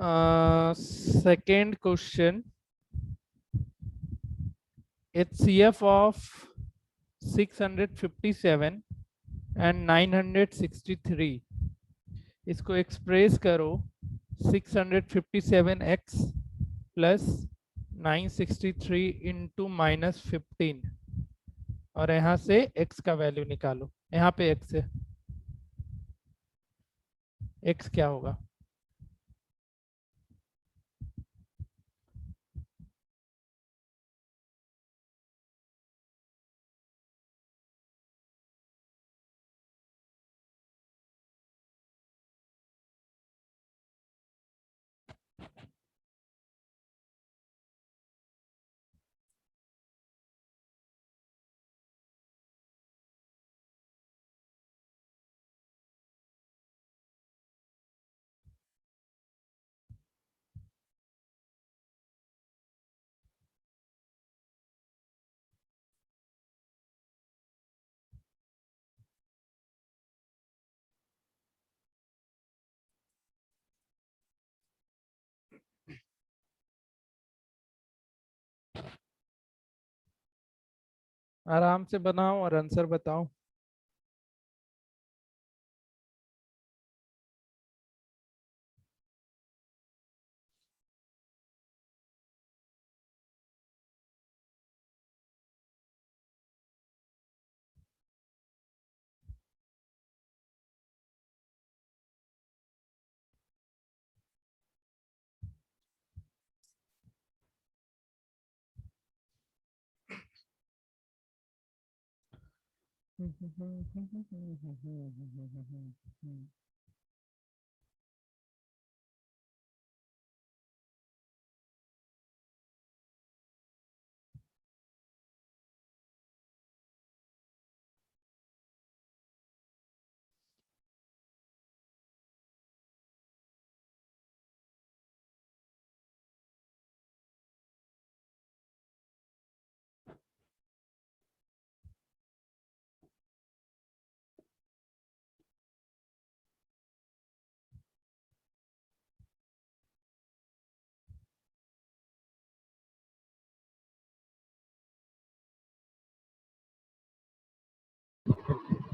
Second question, HCF of 657 and 963, इसको express करो 657x plus 963 into -15 और यहाँ से x का वैल्यू निकालो। यहाँ पे x है, x क्या होगा? आराम से बनाओ और आंसर बताओ।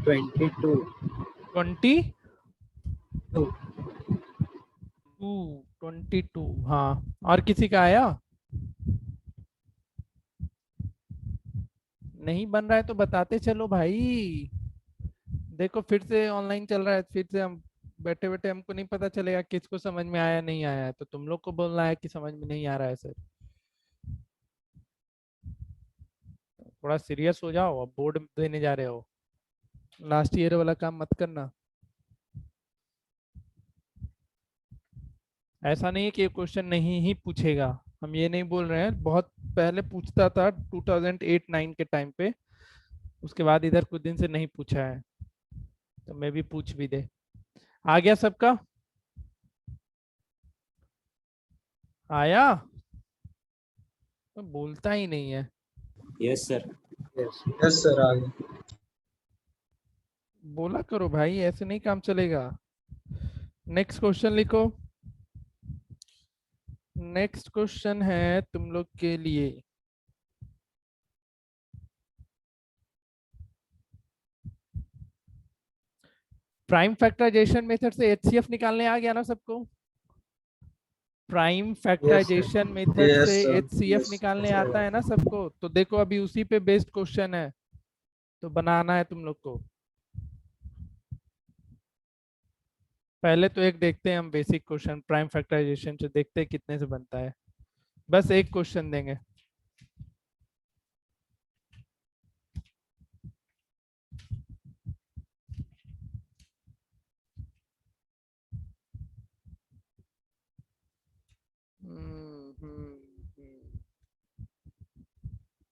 ट्वेंटी टू 22, हाँ। और किसी का आया? नहीं बन रहा है तो बताते चलो भाई। देखो फिर से ऑनलाइन चल रहा है, फिर से हम बैठे बैठे हमको नहीं पता चलेगा किसको समझ में आया नहीं आया है, तो तुम लोग को बोलना है कि समझ में नहीं आ रहा है सर। थोड़ा सीरियस हो जाओ, अब बोर्ड देने जा रहे हो, लास्ट ईयर वाला काम मत करना। ऐसा नहीं है कि ये क्वेश्चन नहीं ही पूछेगा, हम ये नहीं बोल रहे हैं, बहुत पहले पूछता था 2008-9 के टाइम पे, उसके बाद इधर कुछ दिन से नहीं पूछा है, तो मैं भी पूछ भी दे। आ गया सबका? आया? तो बोलता ही नहीं है। Yes sir. यस सर आ गए। बोला करो भाई, ऐसे नहीं काम चलेगा। नेक्स्ट क्वेश्चन लिखो। नेक्स्ट क्वेश्चन है तुम लोग के लिए, प्राइम फैक्टराइजेशन मेथड से एचसीएफ निकालने आ गया ना सबको? प्राइम फैक्टराइजेशन मेथड यस से सर एचसीएफ यस निकालने आता है ना सबको? तो देखो अभी उसी पे बेस्ड क्वेश्चन है, तो बनाना है तुम लोग को। पहले तो एक देखते हैं हम बेसिक क्वेश्चन प्राइम फैक्टराइजेशन से, देखते हैं कितने से बनता है। बस एक क्वेश्चन देंगे।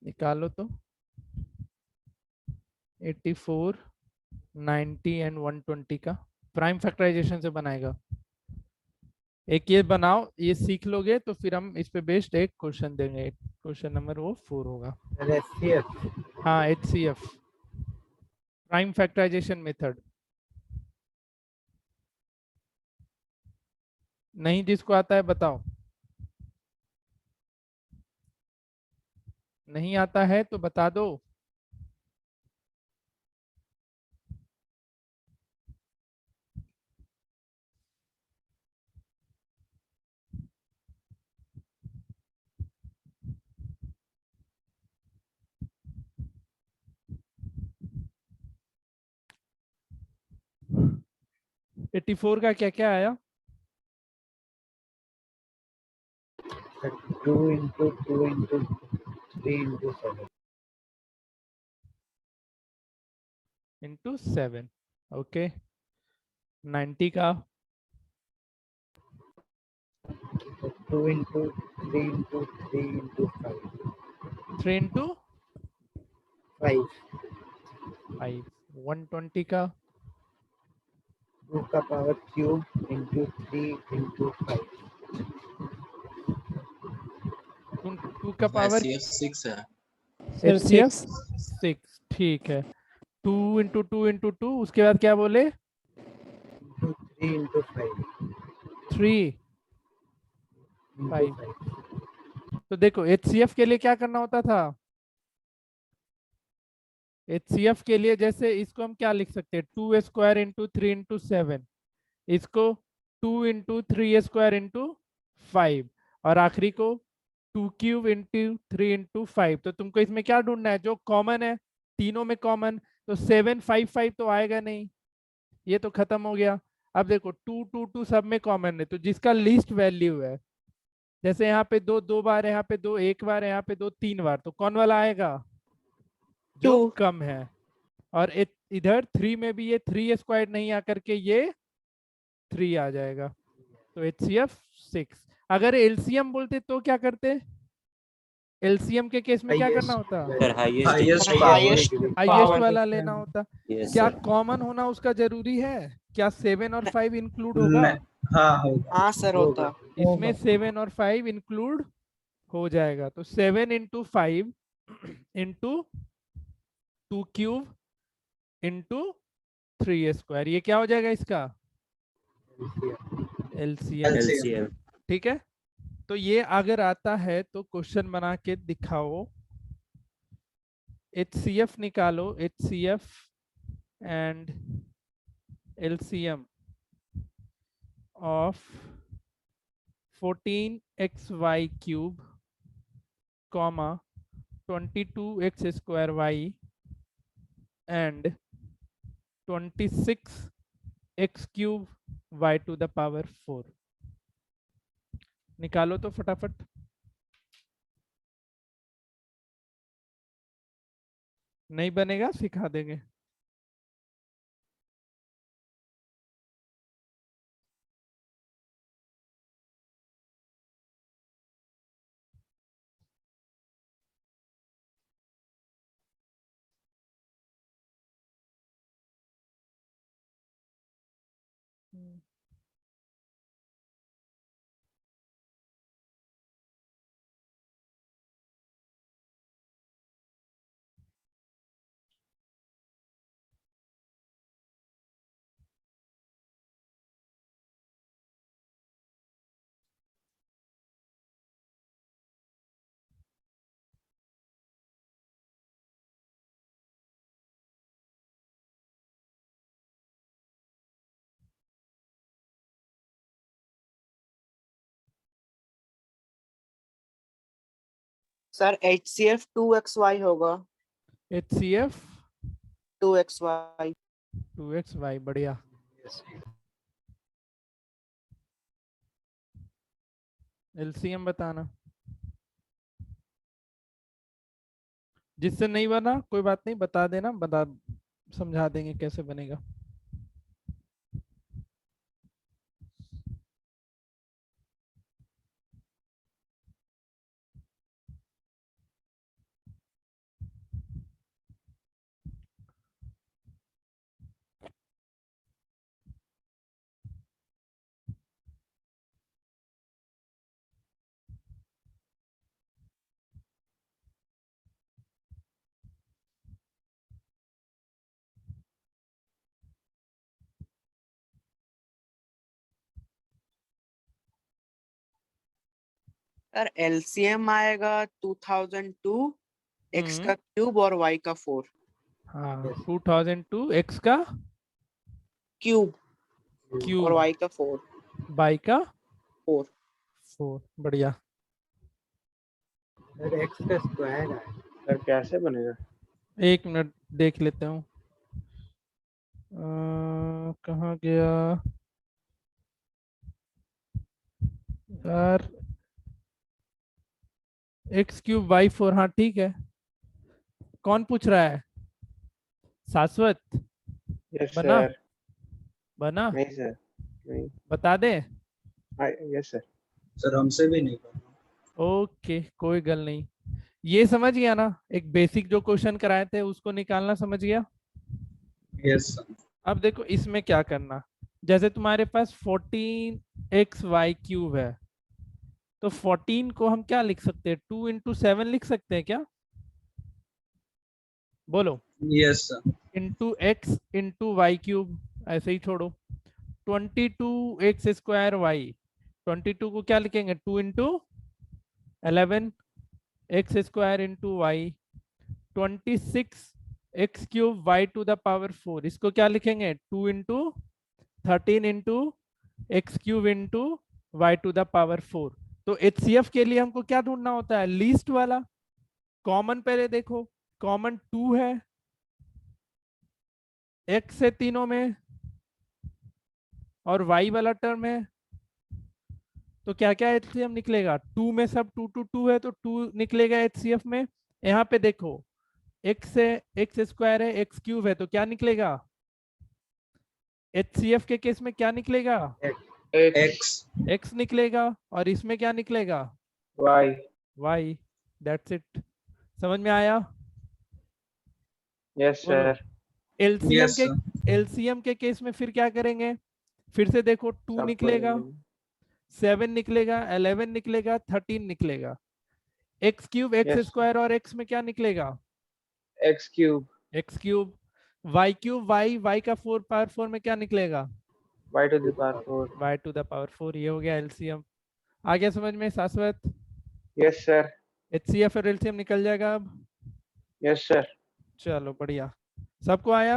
निकालो तो। 84, 90 एंड 120 का प्राइम फैक्टराइजेशन से बनाएगा। एक ये बनाओ, ये सीख लोगे तो फिर हम इस पे बेस्ड एक क्वेश्चन देंगे। क्वेश्चन नंबर वो 4 होगा। हाँ एचसीएफ, प्राइम फैक्टराइजेशन मेथड। नहीं, जिसको आता है बताओ। नहीं आता है तो बता दो। एट्टी फोर का क्या क्या आया? 2 into 2 into 3 into 7. Into seven. Okay. 90 का? 2 into 3 into 3 into 5. 3 into 5. Five. 120 का? 2 का power cube into 3 into 5. 2 का पावर सी एफ सिक्स है। H C F 6। ठीक है। 2 उसके बाद क्या बोले? Into 3 into 5. 3 Into 5। 5. तो देखो HCF के लिए क्या करना होता था? HCF के लिए जैसे इसको हम क्या लिख सकते हैं, 2 स्क्वायर इंटू 3 इंटू 7। इसको 2 इंटू 3 स्क्वायर इंटू 5। और आखिरी को 2 क्यूब इंटू 3 इंटू 5। तो तुमको इसमें क्या ढूंढना है जो कॉमन है, तीनों में कॉमन। तो 755 तो आएगा नहीं, ये तो खत्म हो गया। अब देखो 2 सब में कॉमन है, तो जिसका लीस्ट वैल्यू है, जैसे यहाँ पे दो बार है, यहाँ पे दो एक बार है, यहाँ पे दो तीन बार, तो कौन वाला आएगा? जो कम है। और इधर 3 में भी ये 3 स्क्वायर नहीं आकर के ये 3 आ जाएगा। तो HCF 6। अगर एलसीएम बोलते तो क्या करते? एलसीएम के केस में क्या करना होता? Sir highest Highest highest power. Highest वाला लेना होता। यस क्या सर। कॉमन होना उसका जरूरी है? क्या 7 और 5 इंक्लूड होगा? हाँ होगा. हाँ सर होता। इसमें 7 और 5 इंक्लूड हो जाएगा। तो 7 into 5 into 2 cube into 3 square, ये क्या हो जाएगा इसका? एलसीएम। एलसीएम ठीक है। तो ये अगर आता है तो क्वेश्चन बना के दिखाओ। HCF निकालो, HCF and LCM of 14xy cube, comma 22x square y and 26x cube y to the power 4। निकालो तो फटाफट। नहीं बनेगा सिखा देंगे। सर HCF 2XY होगा। HCF 2XY 2xy, बढ़िया। LCM बताना। जिससे नहीं बना कोई बात नहीं, बता देना, बता समझा देंगे कैसे बनेगा। सर एलसीएम आएगा 2002 एक्स हम्म, का क्यूब और वाई का 4 हाँ Yes. 2002 एक्स का क्यूब और क्यूब वाई का 4 बाई का 4 4। बढ़िया। सर एक्स का स्क्वायर है। सर कैसे बनेगा? एक मिनट देख लेते हूँ। कहाँ गया यार, एक्स क्यूब वाई 4, हाँ ठीक है। कौन पूछ रहा है? शाश्वत यस बना सर। बना नहीं सर, नहीं। बता दे। Yes sir. सर हमसे भी नहीं बना। ओके कोई गल नहीं। ये समझ गया ना, एक बेसिक जो क्वेश्चन कराए थे उसको निकालना समझ गया। Yes sir. अब देखो इसमें क्या करना, जैसे तुम्हारे पास 14xy क्यूब है, तो 14 को हम क्या लिख सकते हैं, 2 into 7 लिख सकते हैं क्या? बोलो। Yes sir. Into X into Y cube, ऐसे ही छोड़ो। 22x² y, 22 को क्या लिखेंगे, 2 into 11 x² into Y. 26x³ y⁴, इसको क्या लिखेंगे, 2 into 13 into x³ into y⁴। तो HCF के लिए हमको क्या ढूंढना होता है, लीस्ट वाला। कॉमन पहले देखो, कॉमन 2 है x से तीनों में और y वाला टर्म है, तो क्या क्या HCF निकलेगा, 2 में सब 2 to 2 है तो 2 निकलेगा HCF में। यहाँ पे देखो x से x² है, x³ है, तो क्या निकलेगा, HCF के केस में क्या निकलेगा, एक्स। x निकलेगा, और इसमें क्या निकलेगा, वाई। y। That's it. समझ में आया? यस बोलो। सर। एलसीएम यस के सर। एलसीएम के केस में फिर क्या करेंगे, फिर से देखो 2 सबको निकलेगा, 7 निकलेगा, 11 निकलेगा, 13 निकलेगा। x³ x² और x में क्या निकलेगा, x cube x³। y³ y का 4 में क्या निकलेगा, Y to the power 4। y⁴। ये हो गया एलसीएम। आ गया समझ में शाश्वत? Yes sir. HCF और एलसीएम निकल जाएगा अब। Yes sir. चलो बढ़िया, सबको आया?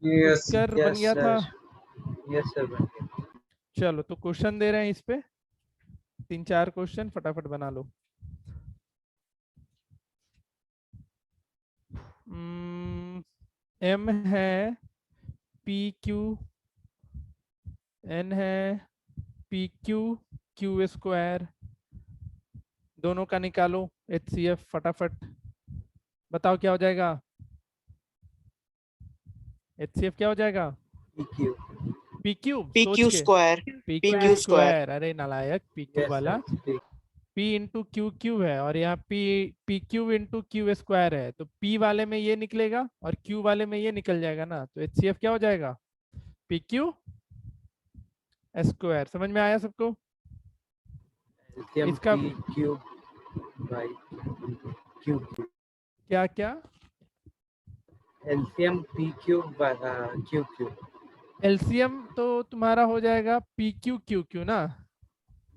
यस पुष्कर बन Yes, गया था। sir. Yes, sir. बन गया। चलो तो क्वेश्चन दे रहे हैं इस पे, 3-4 क्वेश्चन फटाफट बना लो। M है, PQ, N है, PQ Q², दोनों का निकालो HCF फटाफट। बताओ क्या हो जाएगा, HCF क्या हो जाएगा, PQ. PQ सोच PQ के, स्क्वायर PQ स्क्वायर। स्क्वायर, अरे नालायक, PQ Yes, वाला sir. P. P into QQ है, और यहाँ PQ इंटू Q² है, तो P वाले में ये निकलेगा और Q वाले में ये निकल जाएगा ना, तो HCF क्या हो जाएगा, PQ²। समझ में आया सबको? LCM इसका PQ by Q. क्या क्या, LCM PQ by QQ. LCM तो तुम्हारा हो जाएगा PQ QQ ना,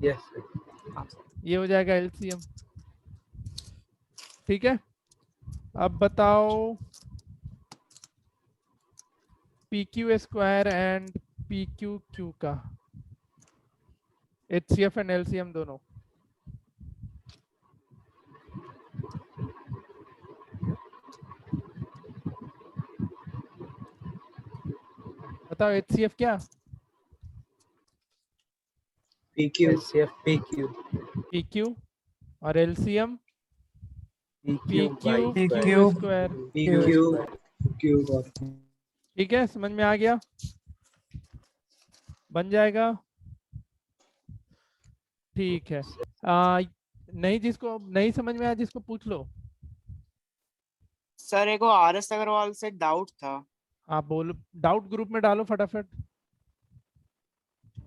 Yes, sir. ये हो जाएगा LCM। ठीक है, अब बताओ PQ² एंड PQQ का HCF एंड LCM दोनों। बताओ HCF क्या, पीक्यू। LCF PQ. PQ, और LCM PQ by PQ square. Q²। PQ Q और ठीक है, समझ में आ गया, बन जाएगा। ठीक है, नहीं जिसको नहीं समझ में आया जिसको पूछ लो। सर एगो RS अग्रवाल से डाउट था। हाँ बोलो, डाउट ग्रुप में डालो फटाफट।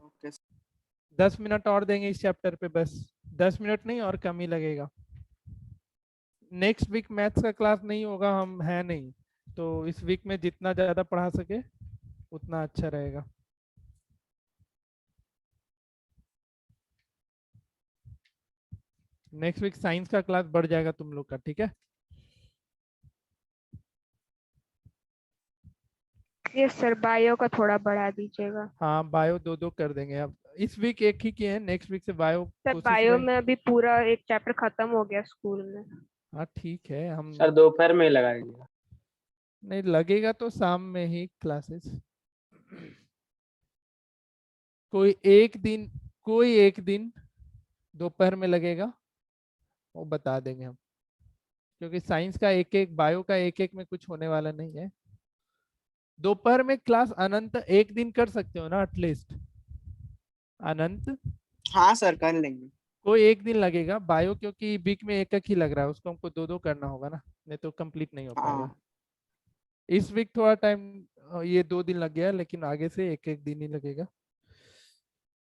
ओके 10 मिनट और देंगे इस चैप्टर पे, बस 10 मिनट नहीं और कम ही लगेगा। नेक्स्ट वीक मैथ्स का क्लास नहीं होगा, हम है नहीं, तो इस वीक में जितना ज़्यादा पढ़ा सके उतना अच्छा रहेगा। नेक्स्ट वीक साइंस का क्लास बढ़ जाएगा तुम लोग का, ठीक है? यस सर, बायो का थोड़ा बढ़ा दीजिएगा। हाँ, बायो 2-2 कर देंगे अब। इस वीक एक ही किए हैं, नेक्स्ट वीक से बायो सर कोशिश बायो रहे। में अभी पूरा एक चैप्टर खत्म हो गया स्कूल में। हाँ ठीक है, हम सर दोपहर में ही लगा दीजिएगा। नहीं लगेगा तो शाम में ही क्लासेस। कोई एक दिन दोपहर में लगेगा, वो बता देंगे हम, क्योंकि साइंस का एक एक, बायो का एक एक में कुछ होने वाला नहीं है। दोपहर में क्लास अनंत एक दिन कर सकते हो ना एटलीस्ट? अनंत हाँ सर कर लेंगे। कोई एक दिन लगेगा बायो, क्योंकि वीक में एक एक ही लग रहा है, उसको हमको 2-2 करना होगा ना, नहीं तो कंप्लीट नहीं हो पाएगा। हाँ इस वीक थोड़ा टाइम, ये 2 दिन लग गया, लेकिन आगे से एक एक दिन ही लगेगा।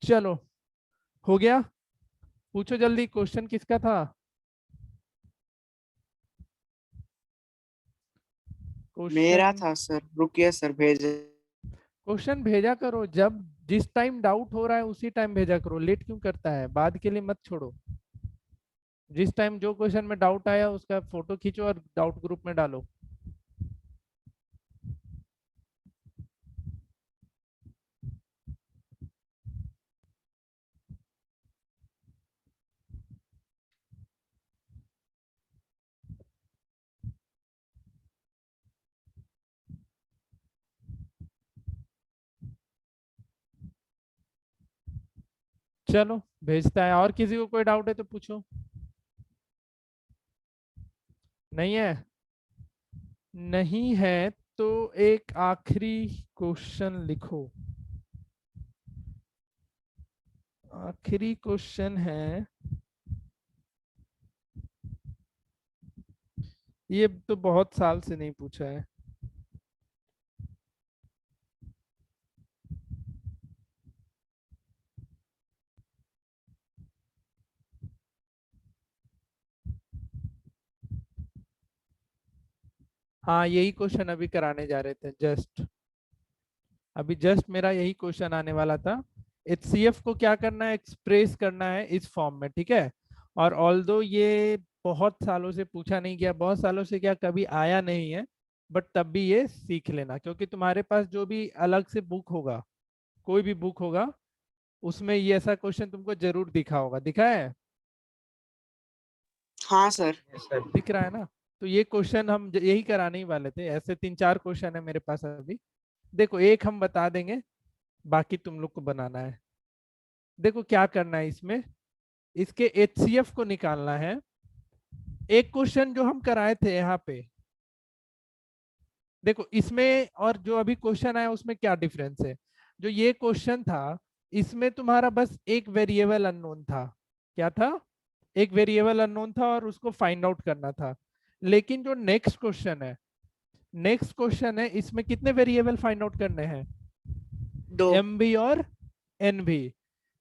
चलो हो गया, पूछो जल्दी, क्वेश्चन किसका था? मेरा क्वेश्चन था सर, रुकिए सर भेजे। क्वेश्चन भेजा करो, जब जिस टाइम डाउट हो रहा है उसी टाइम भेजा करो, लेट क्यों करता है? बाद के लिए मत छोड़ो। जिस टाइम जो क्वेश्चन में डाउट आया उसका फोटो खींचो और डाउट ग्रुप में डालो। चलो भेजता है, और किसी को कोई डाउट है तो पूछो। नहीं है? नहीं है तो एक आखिरी क्वेश्चन लिखो। आखिरी क्वेश्चन है, ये तो बहुत साल से नहीं पूछा है। हाँ यही क्वेश्चन अभी कराने जा रहे थे, जस्ट मेरा यही क्वेश्चन आने वाला था। HCF को क्या करना है? एक्सप्रेस करना है इस फॉर्म में, ठीक है? और ऑल्दो ये बहुत सालों से पूछा नहीं गया, बहुत सालों से क्या कभी आया नहीं है, बट तब भी ये सीख लेना, क्योंकि तुम्हारे पास जो भी अलग से बुक होगा, कोई भी बुक होगा, उसमें ये ऐसा क्वेश्चन तुमको जरूर दिखा होगा। दिखा है? हाँ सर। Yes, sir. दिख रहा है ना? तो ये क्वेश्चन हम यही कराने ही वाले थे। ऐसे 3-4 क्वेश्चन है मेरे पास अभी। देखो एक हम बता देंगे, बाकी तुम लोग को बनाना है। देखो क्या करना है इसमें, इसके HCF को निकालना है। एक क्वेश्चन जो हम कराए थे यहाँ पे, देखो इसमें और जो अभी क्वेश्चन आया उसमें क्या डिफरेंस है? जो ये क्वेश्चन था, इसमें तुम्हारा बस एक वेरिएबल अननोन था। क्या था? एक वेरिएबल अननोन था और उसको फाइंड आउट करना था। लेकिन जो नेक्स्ट क्वेश्चन है, इसमें कितने वेरिएबल फाइंड आउट करने हैं? दो। MB और NB।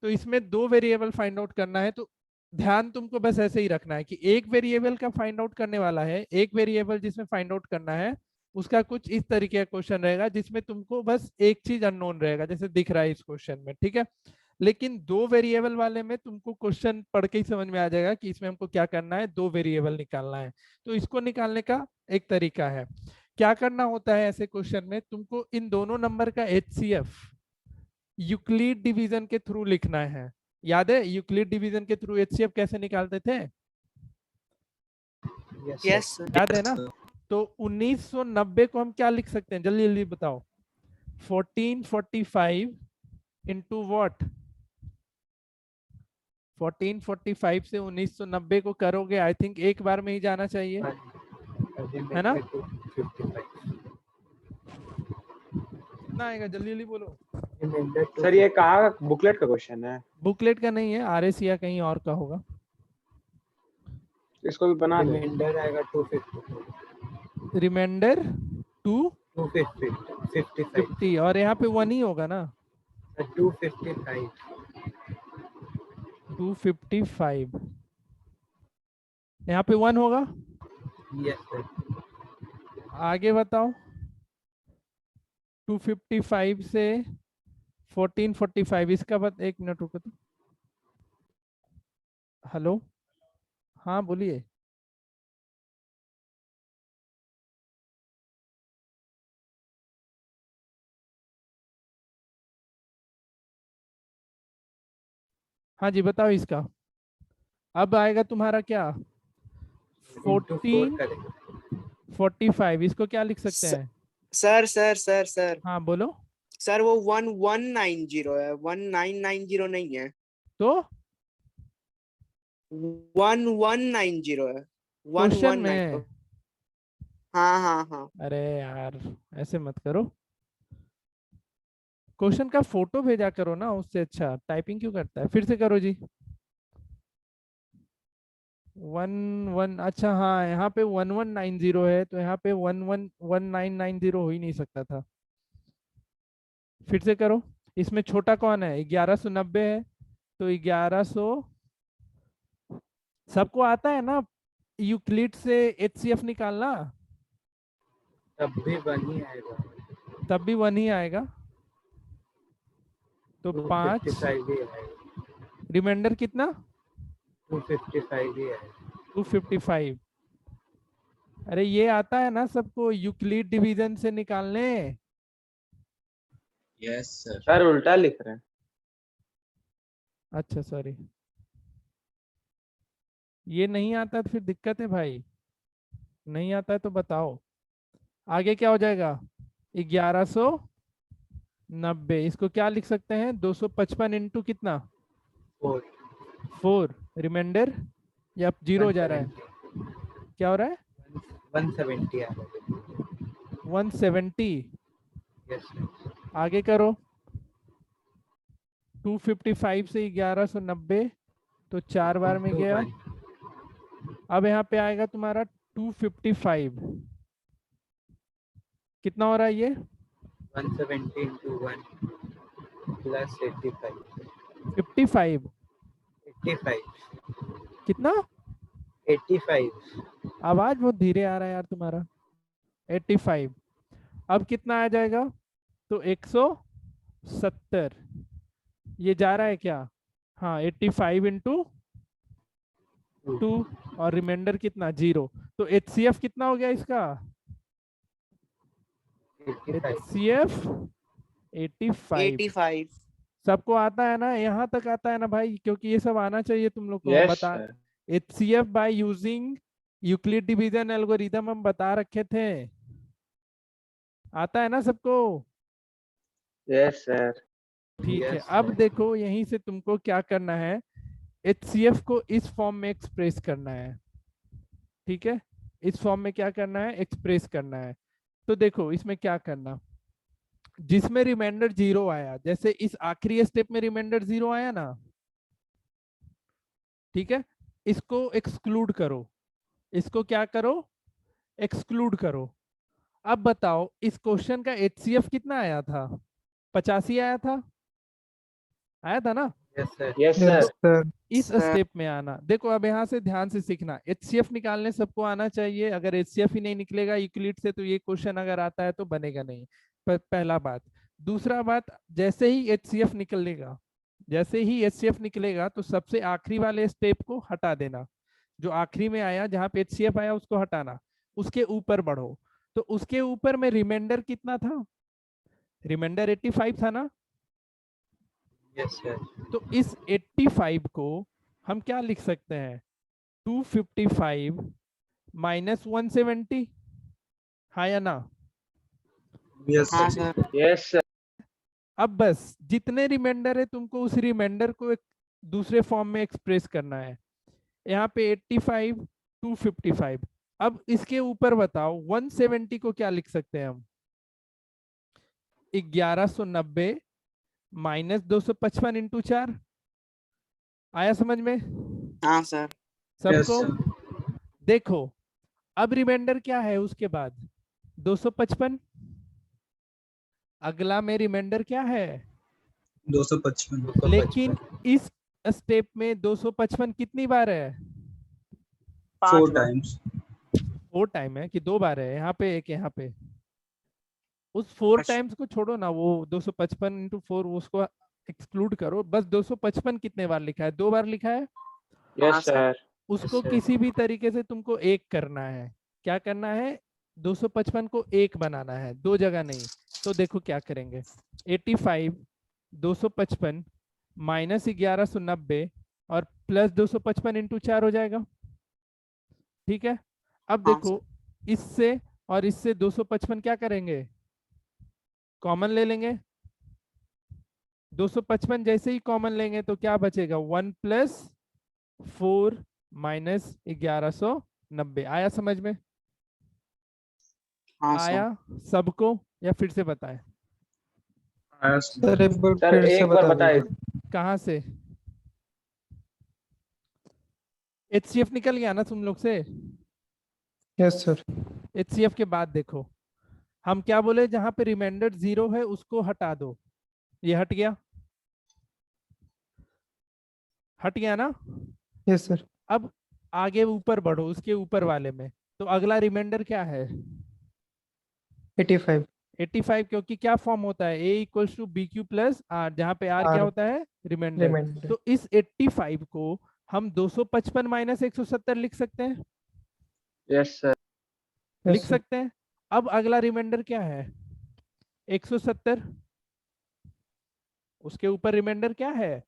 तो इसमें 2 वेरिएबल फाइंड आउट करना है। तो ध्यान तुमको बस ऐसे ही रखना है कि एक वेरिएबल का फाइंड आउट करने वाला है, एक वेरिएबल जिसमें फाइंड आउट करना है उसका कुछ इस तरीके का क्वेश्चन रहेगा, जिसमें तुमको बस एक चीज अननोन रहेगा, जैसे दिख रहा है इस क्वेश्चन में, ठीक है? लेकिन 2 वेरिएबल वाले में तुमको क्वेश्चन पढ़ के ही समझ में आ जाएगा कि इसमें हमको क्या करना है, 2 वेरिएबल निकालना है। तो इसको निकालने का एक तरीका है, क्या करना होता है ऐसे क्वेश्चन में, तुमको इन दोनों नंबर का HCF यूक्लिड डिवीजन के थ्रू लिखना है। याद है यूक्लिड डिवीजन के थ्रू HCF कैसे निकालते थे? Yes, yes sir. सर। याद है ना? तो 1990 को हम क्या लिख सकते हैं, जल्दी जल्दी बताओ। 1445 इंटू वॉट? 1445 से 1990 को करोगे, आई थिंक एक बार में ही जाना चाहिए, है ना? Remainder to 55. कितना आएगा, जल्दी जल्दी बोलो। Remainder to सर ये कहाँ बुकलेट का क्वेश्चन है? बुकलेट का नहीं है, RS या कहीं और का होगा। इसको भी बना दो। remainder आएगा 250. रिमाइंडर 250. 55. 250 और यहाँ पे 1 ही होगा ना? 255. 255 यहाँ पे 1 होगा। Yes, sir. आगे बताओ, 255 से 1445 इसका एक मिनट रुको तो। हेलो हाँ बोलिए। हाँ जी बताओ इसका। अब आएगा तुम्हारा क्या, into 4 14 करेंगे। 45, इसको क्या लिख सकते स- हैं? सर हाँ बोलो। सर वो 1190 है, 1990 नहीं है, तो 1190 है, वन क्वेश्चन वन नाइन। में, हाँ हाँ हाँ। अरे यार ऐसे मत करो, क्वेश्चन का फोटो भेजा करो ना, उससे अच्छा टाइपिंग क्यों करता है? फिर से करो जी। 11, अच्छा हाँ यहाँ पे 1190 है, तो यहाँ पे 1990 हो ही नहीं सकता था। फिर से करो। इसमें छोटा कौन है? 1190 है, तो 1100 सबको आता है ना यूक्लिड से एचसीएफ निकालना, तब भी 1 ही आएगा। तब भी 1 ही आएगा। तो 5 255 ही आएगा। रिमाइंडर कितना? 255 ही आएगा। 255। अरे ये आता है ना सबको यूक्लिड डिवीजन से निकालने। Yes sir. सर उल्टा लिख रहे हैं। अच्छा सॉरी, ये नहीं आता तो फिर दिक्कत है भाई, नहीं आता है तो बताओ। आगे क्या हो जाएगा? 1190, इसको क्या लिख सकते हैं? 255 इंटू कितना? 4 4 रिमाइंडर, या जीरो हो जा रहा है? 170 क्या हो रहा है? 170 आएगा। 170। Yes sir. आगे करो। 255 से 1190, तो 4 बार में Into गया। 1 अब यहाँ पे आएगा तुम्हारा 255, कितना हो रहा है ये? 170 into 1 plus 85 55 85 कितना? 85 आवाज बहुत धीरे आ रहा है यार तुम्हारा। 85। अब कितना आ जाएगा? तो 170, ये जा रहा है क्या? हाँ 85 इंटू 2, और रिमाइंडर कितना? 0। तो एचसीएफ कितना हो गया इसका? 85 एचसीएफ 85। 85। सबको आता है ना, यहाँ तक आता है ना भाई, क्योंकि ये सब आना चाहिए तुम लोग को। हम यस बता, sir. HCF by using Euclid division algorithm हम बता रखे थे, आता है ना सबको? Yes sir. ठीक है। Yes, अब sir. देखो यहीं से तुमको क्या करना है, एचसीएफ को इस फॉर्म में एक्सप्रेस करना है। ठीक है, इस फॉर्म में क्या करना है? एक्सप्रेस करना है। तो देखो इसमें क्या करना, जिसमें रिमाइंडर 0 आया, जैसे इस आखिरी स्टेप में रिमाइंडर 0 आया ना, ठीक है, इसको एक्सक्लूड करो, इसको क्या करो? एक्सक्लूड करो। अब बताओ इस क्वेश्चन का एचसीएफ कितना आया था? 85 आया था ना? Yes, sir. Yes yes sir. Sir. इस सर स्टेप में आना। देखो अब यहाँ से ध्यान से सीखना, एचसीएफ निकालने सबको आना चाहिए। अगर एचसीएफ ही नहीं निकलेगा यूक्लिड से, तो ये क्वेश्चन अगर आता है तो बनेगा नहीं। पहला बात। दूसरा बात, जैसे ही एचसीएफ निकलेगा, जैसे ही एचसीएफ निकलेगा, तो सबसे आखिरी वाले स्टेप को हटा देना। जो आखिरी में आया, जहाँ पे एचसीएफ आया उसको हटाना, उसके ऊपर बढ़ो। तो उसके ऊपर में रिमाइंडर कितना था? रिमाइंडर 85 था ना? Yes, sir. तो इस 85 को हम क्या लिख सकते हैं? 255 माइनस 170, हाँ या ना? यस हाँ सर। सर। Yes sir. अब बस जितने रिमाइंडर है तुमको उस रिमाइंडर को एक दूसरे फॉर्म में एक्सप्रेस करना है। यहाँ पे 85 255। अब इसके ऊपर बताओ 170 को क्या लिख सकते हैं हम? 1190 माइनस 255 इंटू 4। आया समझ में हाँ सर। यस सबको? सर। देखो अब रिमाइंडर क्या है उसके बाद? 255। अगला में रिमाइंडर क्या है? 255। लेकिन इस स्टेप में 255 कितनी बार है? 5 4 बार। टाइम्स। 4 टाइम है कि 2 बार है? यहाँ पे एक, यहाँ पे उस 4 अच्छा। टाइम्स को छोड़ो ना, वो 255 इंटू 4 उसको एक्सक्लूड करो। बस 255 कितने बार लिखा है? 2 बार लिखा है। हाँ यस सर। उसको sir. किसी भी तरीके से तुमको एक करना है। क्या करना है? 255 को एक बनाना है, दो जगह नहीं। तो देखो क्या करेंगे, 85 255 माइनस 1190 और प्लस 255 इंटू 4 हो जाएगा। ठीक है, अब हाँ, देखो इससे और इससे 255 क्या करेंगे, कॉमन ले लेंगे। 255 जैसे ही कॉमन लेंगे तो क्या बचेगा, 1 प्लस 4 माइनस 1190। आया समझ में? हाँ आया सबको या फिर से बताएं? सर एक बार सर फिर से एक बार बता बताए। दीजिए। कहाँ से? HCF निकल गया ना तुम लोग से? Yes sir. HCF के बाद देखो हम क्या बोले, जहां पे रिमाइंडर 0 है उसको हटा दो। ये हट गया, हट गया ना? Yes sir. अब आगे ऊपर बढ़ो उसके ऊपर वाले में, तो अगला रिमाइंडर क्या है? 85 85, क्योंकि क्या फॉर्म होता है, A equals to B Q plus R, जहाँ पे आर क्या आर होता है, रिमाइंडर। रिमाइंडर। तो इस 85 को हम 255 माइनस 170 लिख सकते हैं, यस सर। लिख सकते हैं। अब अगला रिमाइंडर क्या है, 170, उसके ऊपर रिमाइंडर क्या है,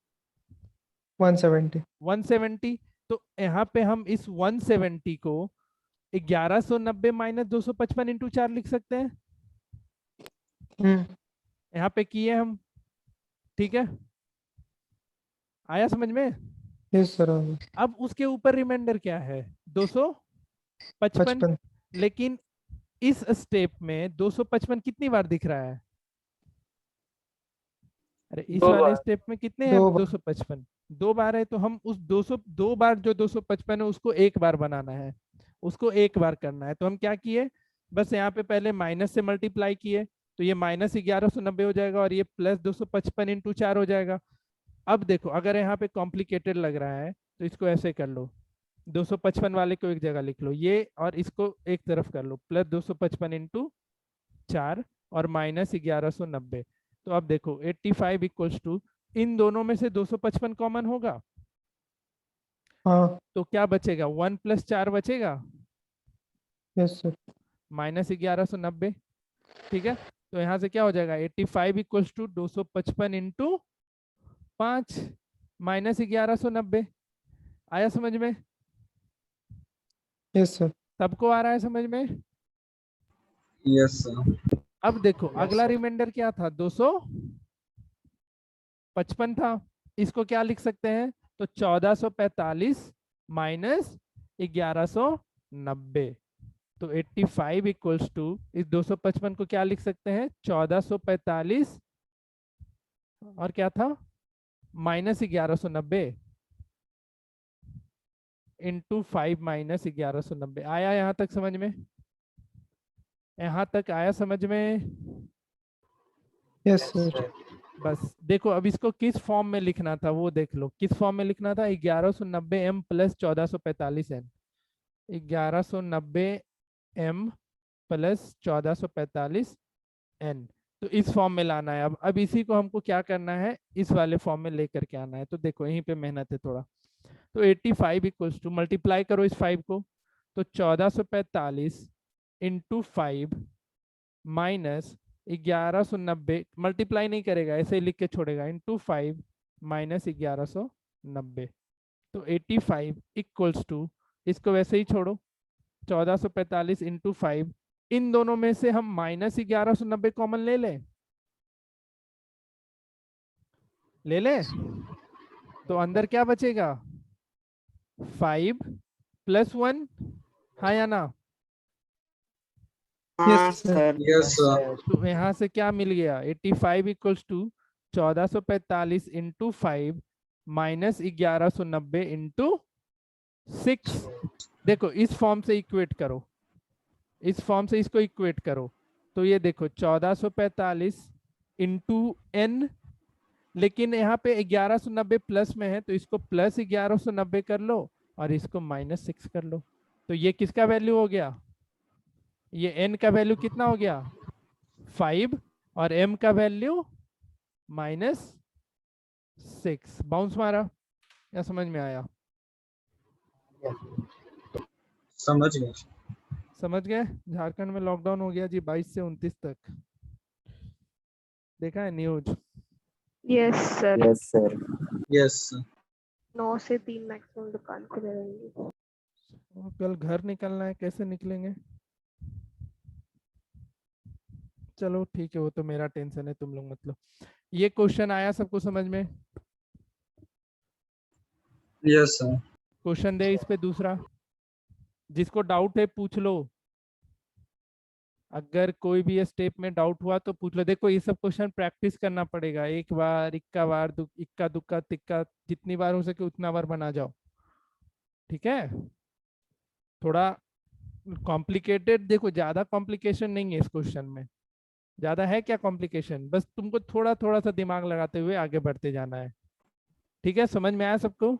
170। 170। तो यहाँ पे हम इस 170 को 1190 माइनस 255 इंटू 4 लिख सकते हैं। यहाँ पे किए हम, ठीक है, आया समझ में? Yes sir. अब उसके ऊपर रिमाइंडर क्या है, 255। 55। लेकिन इस स्टेप में 255 कितनी बार दिख रहा है? अरे इस दो वाले बार। स्टेप में कितने हैं, दो बार। 255 दो बार है। तो हम उस 202 बार जो 255 है उसको एक बार बनाना है, उसको एक बार करना है। तो हम क्या किए, बस यहाँ पे पहले माइनस से मल्टीप्लाई किए, तो ये माइनस 1190 हो जाएगा और ये प्लस 255 इंटू 4 हो जाएगा। अब देखो अगर यहाँ पे कॉम्प्लिकेटेड लग रहा है तो इसको ऐसे कर लो, 255 वाले को एक जगह लिख लो ये, और इसको एक तरफ कर लो, प्लस 255 इंटू 4 और माइनस 1190। तो अब देखो 85 इक्वल्स टू, इन दोनों में से 255 कॉमन होगा, हाँ। तो क्या बचेगा, 1 प्लस 4 बचेगा, यस सर। माइनस 1190। ठीक है, तो यहाँ से क्या हो जाएगा, 85 इक्वल्स टू 255 इंटू 5 माइनस 1190। आया समझ में? Yes sir. सबको आ रहा है समझ में? Yes sir. अब देखो Yes, अगला sir. रिमाइंडर क्या था, 255 था। इसको क्या लिख सकते हैं, तो 1445 माइनस 1190। तो 85 इक्वल्स टू, इस 255 को क्या लिख सकते हैं, 1445 और क्या था, माइनस 1190 इंटू 5 माइनस 1190। आया यहाँ तक समझ में? यहाँ तक आया समझ में? Yes sir. बस देखो अब इसको किस फॉर्म में लिखना था वो देख लो, किस फॉर्म में लिखना था, 1190m plus 1445n। 1190m plus 1445n, तो इस फॉर्म में लाना है। अब इसी को हमको क्या करना है, इस वाले फॉर्म में लेकर के आना है। तो देखो यहीं पे मेहनत है थोड़ा। तो 85 इक्वल्स टू, मल्टीप्लाई करो इस 5 को, तो 1445 इंटू 5 माइनस 1190, मल्टीप्लाई नहीं करेगा ऐसे ही लिख के छोड़ेगा, इंटू 5 माइनस 1190। तो 85 इक्वल्स टू, इसको वैसे ही छोड़ो, 1445 इंटू 5, इन दोनों में से हम माइनस 1190 कॉमन ले लें, ले लें। तो अंदर क्या बचेगा, 5 प्लस 1, हाँ या ना? हाँ yes sir. Sir. Yes sir. तो यहाँ से क्या मिल गया, 85 equals to 1445 into 5 minus 1190 into 6। देखो इस फॉर्म से इक्वेट करो, इस फॉर्म से इसको इक्वेट करो, तो ये देखो 1445 इंटू n, लेकिन यहाँ पे 1190 प्लस में है तो इसको प्लस 1190 कर लो और इसको माइनस 6 कर लो। तो ये किसका वैल्यू हो गया, ये n का वैल्यू कितना हो गया, 5, और m का वैल्यू -6। बाउंस मारा या समझ में आया? समझ गए। समझ गए? झारखंड में लॉकडाउन हो गया जी 22 से 29 तक। देखा है news? Yes sir. Yes sir. Yes sir. 9 से 3 मैक्सिमम दुकान खुले रहेंगी। और कल घर निकलना है, कैसे निकलेंगे? चलो ठीक है, वो तो मेरा टेंशन है, तुम लोग मतलब। ये क्वेश्चन आया सबको समझ में? Yes sir. क्वेश्चन दे इस पे दूसरा, जिसको डाउट है पूछ लो। अगर कोई भी स्टेप में डाउट हुआ तो पूछ लो। देखो ये सब क्वेश्चन प्रैक्टिस करना पड़ेगा, एक बार, इक्का बार, इक्का दुक्का तिक्का, जितनी बार हो सके उतना बार बना जाओ, ठीक है? थोड़ा कॉम्प्लिकेटेड, देखो ज्यादा कॉम्प्लिकेशन नहीं है इस क्वेश्चन में। ज्यादा है क्या कॉम्प्लिकेशन? बस तुमको थोड़ा थोड़ा सा दिमाग लगाते हुए आगे बढ़ते जाना है, ठीक है? समझ में आया सबको?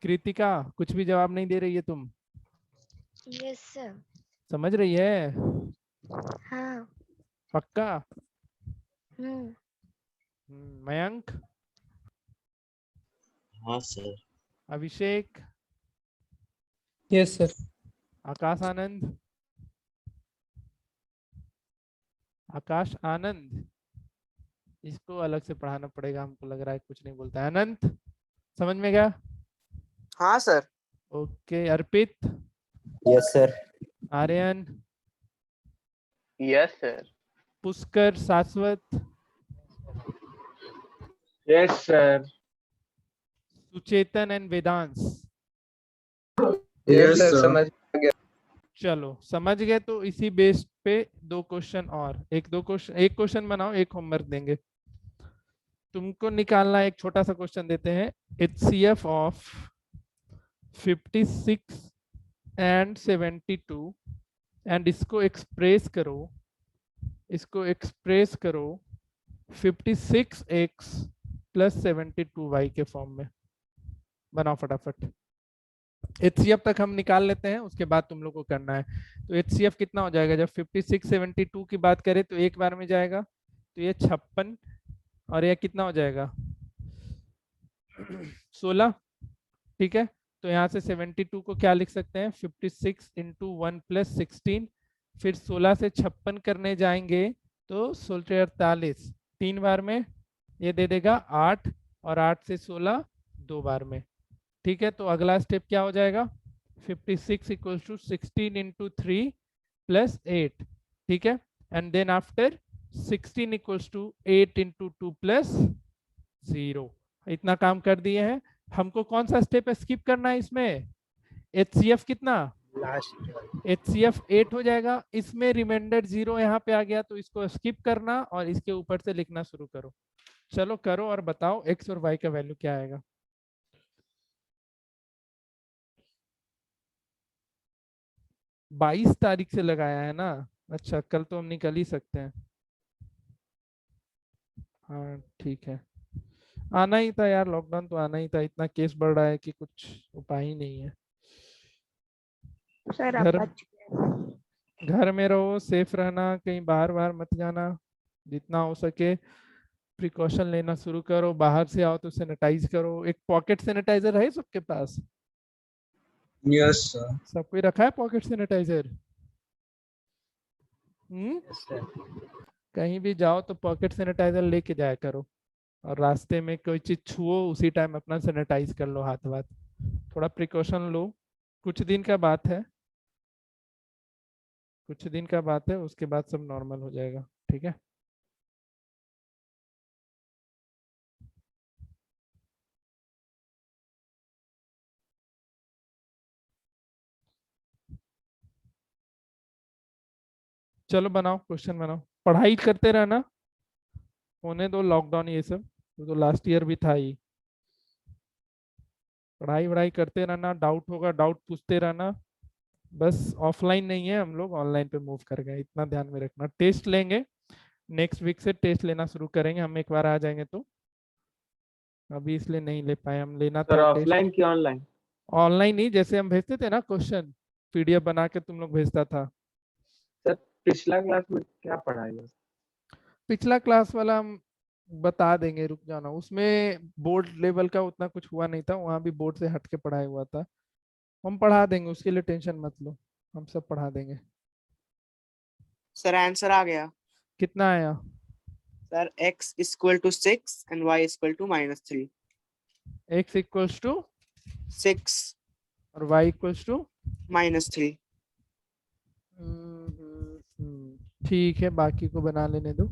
कृतिका कुछ भी जवाब नहीं दे रही है तुम? Yes sir. समझ रही है? हाँ। पक्का? हम्म। मयंक, हाँ सर। अभिषेक, यस सर। आकाश आनंद, आकाश आनंद, इसको अलग से पढ़ाना पड़ेगा, हमको लग रहा है कुछ नहीं बोलता है। अनंत, समझ में गया? हाँ sir. Okay. Arpit, yes sir. Aryan, yes sir. Pushkar, Shashwat, yes sir. Suchetan and Vedansh. Yes sir sir. समझ गया। चलो समझ गए तो इसी बेस पे दो क्वेश्चन और, एक क्वेश्चन बनाओ, एक होमवर्क देंगे तुमको। निकालना एक छोटा सा क्वेश्चन देते हैं, HCF ऑफ 56 एंड 72, एंड इसको एक्सप्रेस करो 56x प्लस 72y के फॉर्म में। बनाओ फटाफट। HCF तक हम निकाल लेते हैं, उसके बाद तुम लोग को करना है। तो HCF कितना हो जाएगा? जब 56 72 की बात करें तो एक बार में जाएगा, तो ये 56, और यह कितना हो जाएगा? 16, ठीक है? तो यहाँ से 72 को क्या लिख सकते हैं? 56 इंटू 1 प्लस 16, फिर 16 से 56 करने जाएंगे तो 16 48, 3 बार में ये दे देगा 8, और 8 से 16 2 बार में, ठीक है? तो अगला स्टेप क्या हो जाएगा? 56 इक्वल टू 16 इंटू 3 प्लस 8, ठीक है? And then after 16 equals to 8 into 2 plus 0। इतना काम कर दिए हैं। हमको कौन सा स्टेप स्किप करना है इसमें? HCF कितना? लास्ट। HCF 8 हो जाएगा। इसमें रिमाइंडर 0 यहाँ पे आ गया, तो इसको स्किप करना और इसके ऊपर से लिखना शुरू करो। चलो करो और बताओ x और y का वैल्यू क्या आएगा। बाईस तारीख से लगाया है ना? अच्छा, कल तो हम निकल ही सकते हैं। हाँ ठीक है, आना ही था यार, लॉकडाउन तो आना ही था, इतना केस बढ़ रहा है कि कुछ उपाय ही नहीं है। सर आप घर बच गए। घर में रहो, सेफ रहना, कहीं बाहर बाहर मत जाना, जितना हो सके प्रिकॉशन लेना शुरू करो। बाहर से आओ तो सैनिटाइज करो। एक पॉकेट सैनिटाइजर है सबके पास? Yes sir. सब कोई रखा है पॉकेट सैनिटाइजर? Yes sir. कहीं भी जाओ तो पॉकेट सैनिटाइजर लेके जाया करो, और रास्ते में कोई चीज छुओ उसी टाइम अपना सैनिटाइज कर लो, हाथ वाथ, थोड़ा प्रिकॉशन लो। कुछ दिन का बात है, कुछ दिन का बात है, उसके बाद सब नॉर्मल हो जाएगा, ठीक है? चलो बनाओ क्वेश्चन, बनाओ। पढ़ाई करते रहना, होने दो लॉकडाउन ये सब, तो लास्ट ईयर भी था ही। पढ़ाई वढ़ाई करते रहना, डाउट होगा डाउट पूछते रहना। बस ऑफलाइन नहीं है, हम लोग ऑनलाइन पे मूव कर गए, इतना ध्यान में रखना। टेस्ट लेंगे नेक्स्ट वीक से, टेस्ट लेना शुरू करेंगे हम, एक बार आ जाएंगे तो। अभी इसलिए नहीं ले पाए, हम लेना सर था टेस्ट। ऑफलाइन की ऑनलाइन? ऑनलाइन ही, जैसे हम भेजते थे ना क्वेश्चन, PDF बना के तुम लोग भेजता था। सर पिछला क्लास में क्या पढ़ाएगा? पिछला क्लास वाला हम बता देंगे, रुक जाना। उसमें बोर्ड लेवल का उतना कुछ हुआ नहीं था, वहाँ भी बोर्ड से हट के पढ़ाया हुआ था। हम पढ़ा देंगे, उसके लिए टेंशन मत लो, हम सब पढ़ा देंगे। सर आंसर आ गया। कितना आया? Sir x equal to 6 and y equal to -3। x equals to 6 और y इक्वल्स टू -3। ठीक है, बाकी को बना लेने दो।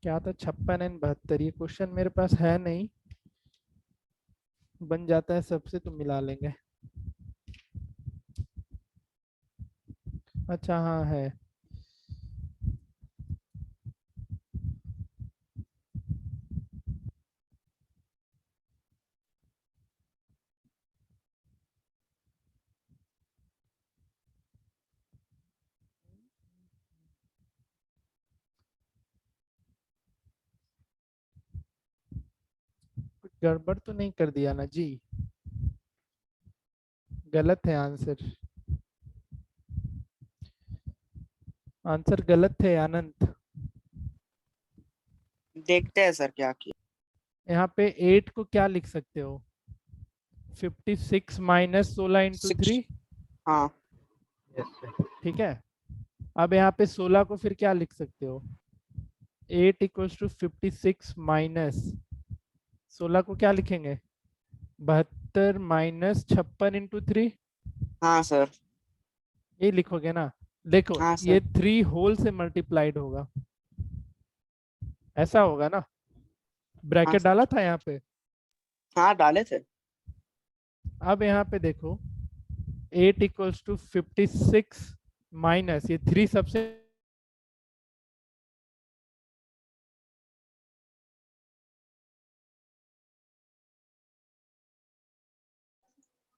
क्या था 56 एंड 72? ये क्वेश्चन मेरे पास है नहीं, बन जाता है सबसे तो मिला लेंगे। अच्छा हाँ है। कुछ गड़बड़ तो नहीं कर दिया ना जी? गलत है आंसर, आंसर गलत है अनंत। देखते हैं सर क्या किया। यहाँ पे 8 को क्या लिख सकते हो? 56 माइनस 16 इंटू 3। हाँ Yes, sir. ठीक है, अब यहाँ पे 16 को फिर क्या लिख सकते हो? 8 इक्वल्स टू 56 माइनस 16 को क्या लिखेंगे? 72 माइनस 56 इंटू 3। हाँ सर। ये लिखोगे ना? देखो हाँ सर। ये 3 होल से मल्टीप्लाइड होगा, ऐसा होगा ना? Bracket sir. डाला था यहाँ पे। हाँ डाले थे। अब यहाँ पे देखो 8 इक्वल्स टू 56 माइनस ये 3 सबसे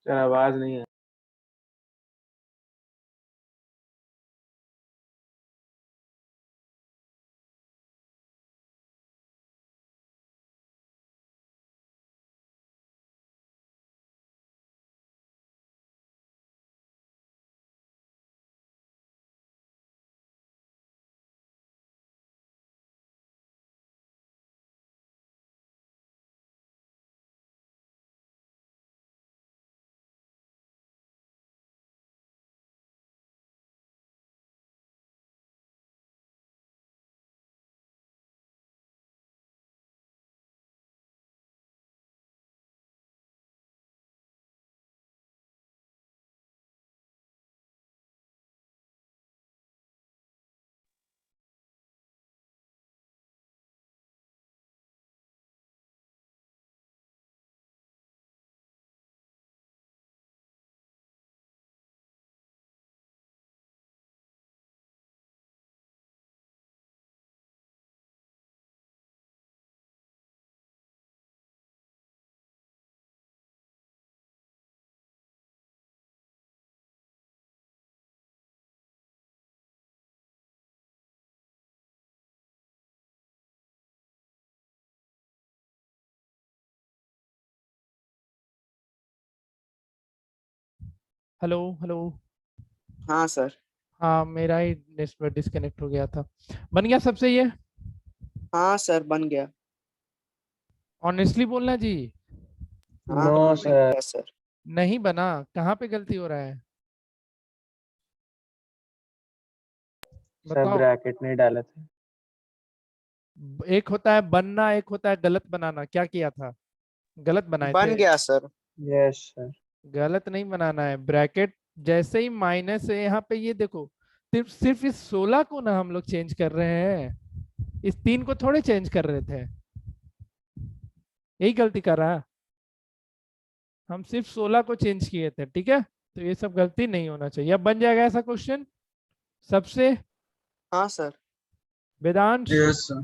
सर आवाज नहीं है। Hello hello. हाँ सर। हाँ मेरा ही नेटवर्क डिस्कनेक्ट हो गया था। बन गया सबसे ये? हाँ सर बन गया। ऑनेस्टली बोलना जी। हाँ नो बन सर। गया सर। नहीं बना? कहाँ पे गलती हो रहा है सर बताओ? ब्रैकेट नहीं डाले थे। एक होता है बनना, एक होता है गलत बनाना। क्या किया था? गलत बनाए बन थे। गया सर। Yes sir. गलत नहीं बनाना है। ब्रैकेट जैसे ही माइनस है यहाँ पे, ये देखो सिर्फ सिर्फ इस 16 को ना हम लोग चेंज कर रहे हैं, इस 3 को थोड़े चेंज कर रहे थे। यही गलती कर रहा है, हम सिर्फ 16 को चेंज किए थे। ठीक है, तो ये सब गलती नहीं होना चाहिए। अब बन जाएगा ऐसा क्वेश्चन सबसे? हाँ सर। Vedansh Yes, sir.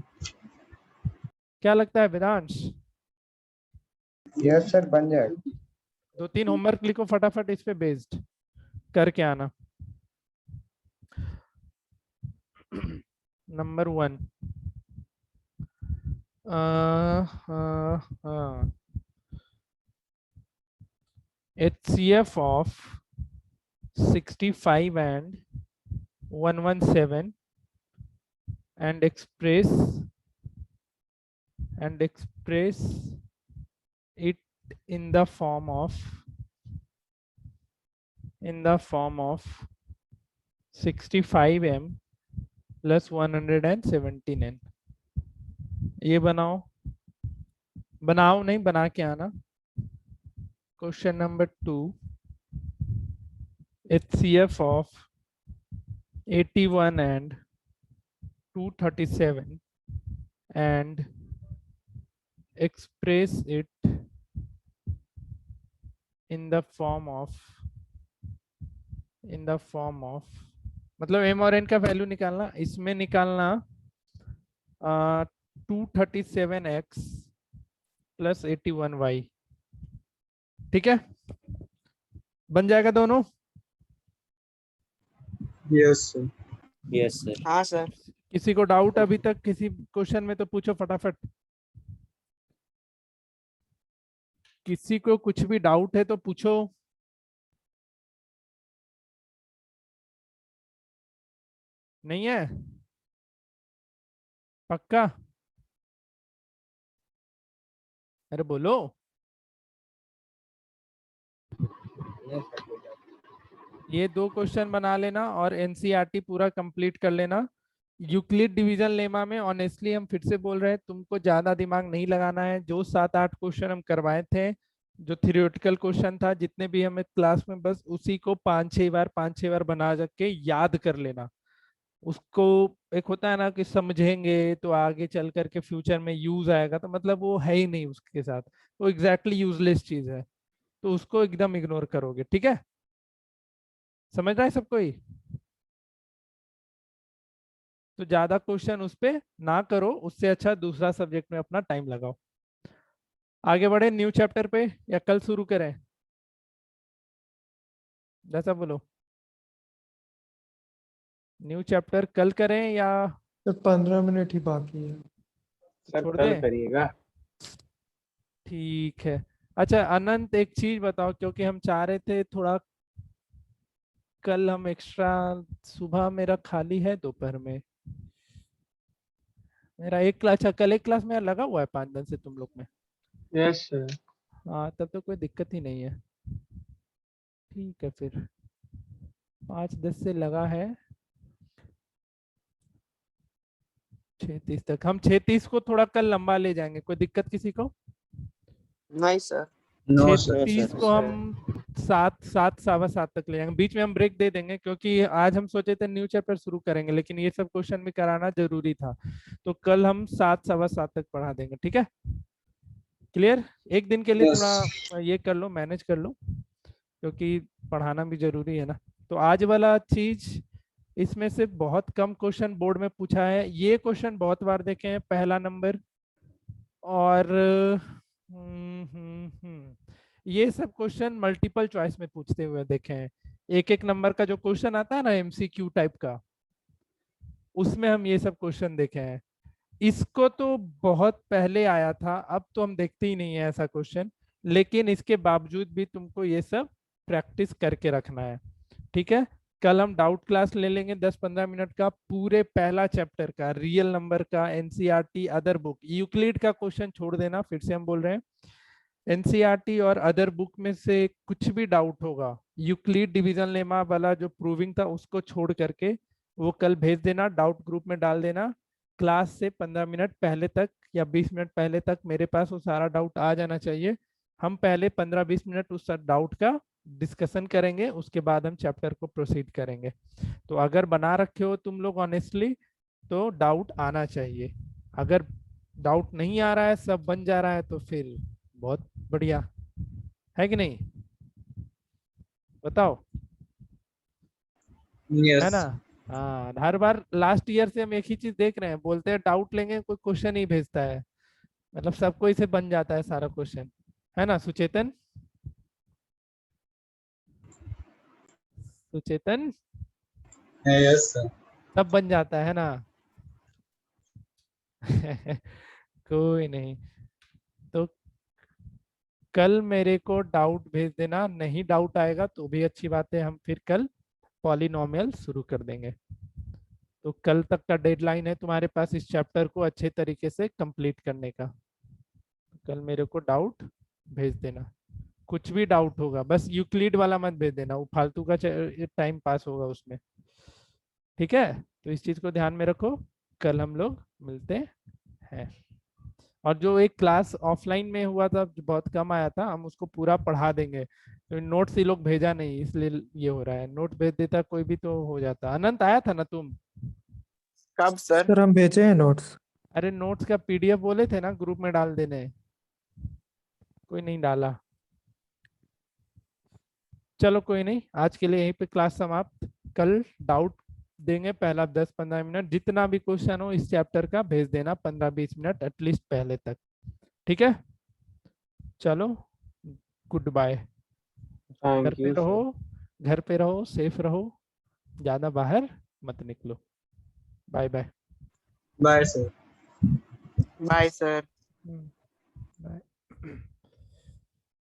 क्या लगता है वेदांश? Yes, sir. बन जाएगा। 2-3 होमवर्क लिखो फटाफट इस पे बेस्ड करके आना। Number 1, HCF of 65 and 117 and express it in the form of 65m plus 117n। ये बनाओ नहीं, बना के आना। Question number 2, HCF of 81 and 237 and express it in the form of मतलब m और n का वैल्यू निकालना, इसमें निकालना 237x प्लस 81y। ठीक है, बन जाएगा दोनों? Yes, sir. Yes, sir. हाँ सर। किसी को डाउट अभी तक किसी क्वेश्चन में तो पूछो फटाफट। किसी को कुछ भी डाउट है तो पूछो। नहीं है? पक्का? अरे बोलो। Yes, sir. ये 2 क्वेश्चन बना लेना और एनसीईआरटी पूरा कंप्लीट कर लेना। यूक्लिड डिवीजन लेमा में ऑनेस्टली हम फिर से बोल रहे हैं, तुमको ज्यादा दिमाग नहीं लगाना है। जो 7-8 क्वेश्चन हम करवाए थे, जो थियोरेटिकल क्वेश्चन था, जितने भी हमें क्लास में, बस उसी को 5-6 बार बना के याद कर लेना। उसको एक होता है ना कि समझेंगे तो आगे चल करके फ्यूचर में यूज आएगा, तो मतलब वो है ही नहीं उसके साथ, वो एग्जैक्टली यूजलेस चीज है, तो उसको एकदम इग्नोर करोगे। ठीक है, समझ रहा है सब कोई? तो ज्यादा क्वेश्चन उस पे ना करो, उससे अच्छा दूसरा सब्जेक्ट में अपना टाइम लगाओ। आगे बढ़े न्यू चैप्टर पे या कल शुरू करें? जैसा बोलो। न्यू चैप्टर कल करें या तो 15 मिनट ही बाकी है। सर छोड़ कल दें? करिएगा। ठीक है। अच्छा अनंत, एक चीज बताओ, क्योंकि हम चाह रहे थे थोड़ा कल हम एक्स्ट्रा, सुबह मेरा खाली है, दोपहर में मेरा एक क्लास, अच्छा कल एक क्लास मेरा लगा हुआ है 5 दिन से तुम लोग में। Yes sir. हाँ तब तो कोई दिक्कत ही नहीं है। ठीक है, फिर 5-10 से लगा है, 6:30 तक। हम 6:30 को थोड़ा कल लंबा ले जाएंगे, कोई दिक्कत किसी को? नहीं सर। No, sir. 6:30 को हम 7-7:15 तक ले जाएंगे। बीच में हम ब्रेक दे देंगे, क्योंकि आज हम सोचे थे न्यू चैप्टर शुरू करेंगे, लेकिन ये सब क्वेश्चन भी कराना जरूरी था, तो कल हम 7-7:15 तक पढ़ा देंगे। ठीक है, क्लियर? एक दिन के लिए Yes. थोड़ा ये कर लो, मैनेज कर लो, क्योंकि पढ़ाना भी जरूरी है ना। तो आज वाला चीज, इसमें से बहुत कम क्वेश्चन बोर्ड में पूछा है। ये क्वेश्चन बहुत बार देखे हैं, पहला नंबर और ये सब क्वेश्चन मल्टीपल चॉइस में पूछते हुए देखे हैं। एक नंबर का जो क्वेश्चन आता है ना एमसीक्यू टाइप का, उसमें हम ये सब क्वेश्चन देखे हैं। इसको तो बहुत पहले आया था, अब तो हम देखते ही नहीं है ऐसा क्वेश्चन, लेकिन इसके बावजूद भी तुमको ये सब प्रैक्टिस करके रखना है। ठीक है, कल हम डाउट क्लास ले लेंगे 10-15 मिनट का, पूरे पहला चैप्टर का, रियल नंबर का, एनसीईआरटी, अदर बुक। यूक्लिड का क्वेश्चन छोड़ देना, फिर से हम बोल रहे हैं, एनसीईआरटी और अदर बुक में से कुछ भी डाउट होगा, यूक्लिड डिवीजन लेमा वाला जो प्रूविंग था उसको छोड़ करके वो कल भेज देना, डाउट ग्रुप में डाल देना। क्लास से 15 मिनट पहले तक या 20 मिनट पहले तक मेरे पास वो सारा डाउट आ जाना चाहिए। हम पहले 15-20 मिनट उस डाउट का डिस्कशन करेंगे, उसके बाद हम चैप्टर को प्रोसीड करेंगे। तो अगर बना रखे हो तुम लोग ऑनेस्टली, तो डाउट आना चाहिए। अगर डाउट नहीं आ रहा है, सब बन जा रहा है, तो फिर बहुत बढ़िया है कि नहीं? बताओ, है Yes. ना? हाँ, हर बार लास्ट ईयर से हम एक ही चीज देख रहे हैं, बोलते हैं डाउट लेंगे, कोई क्वेश्चन ही भेजता है, मतलब सबको इसे बन जाता है सारा क्वेश्चन, है ना सुचेतन? Suchetan, Yes, sir. सब बन जाता है ना? कोई नहीं, तो कल मेरे को डाउट भेज देना, नहीं डाउट आएगा तो भी अच्छी बात है, हम फिर कल पॉलिनोमियल शुरू कर देंगे। तो कल तक का डेडलाइन है तुम्हारे पास इस चैप्टर को अच्छे तरीके से कंप्लीट करने का। कल मेरे को डाउट भेज देना। कुछ भी डाउट होगा बस यूक्लिड वाला मत भेज देना, वो फालतू का टाइम पास होगा उसमें। ठीक है, तो इस चीज को ध्यान में रखो। कल हम लोग मिलते हैं। और जो एक क्लास ऑफलाइन में हुआ था जो बहुत कम आया था, हम उसको पूरा पढ़ा देंगे। तो नोट्स ये लोग भेजा नहीं इसलिए ये हो रहा है। नोट भेज देता कोई भी तो हो जाता। अनंत आया था ना तुम? कब सर? सर हम भेजे हैं नोट्स। अरे नोट्स का पीडीएफ बोले थे ना ग्रुप में डाल देने, कोई नहीं डाला। चलो कोई नहीं, आज के लिए यहीं पे क्लास समाप्त। कल डाउट देंगे पहला 10-15 मिनट, जितना भी क्वेश्चन हो इस चैप्टर का भेज देना 15-20 मिनट एटलीस्ट पहले तक। ठीक है, चलो गुड बाय। घर थैंक पे यू रहो, सर। घर पे रहो, सेफ रहो, ज्यादा बाहर मत निकलो। Bye bye. Bye sir. Bye sir.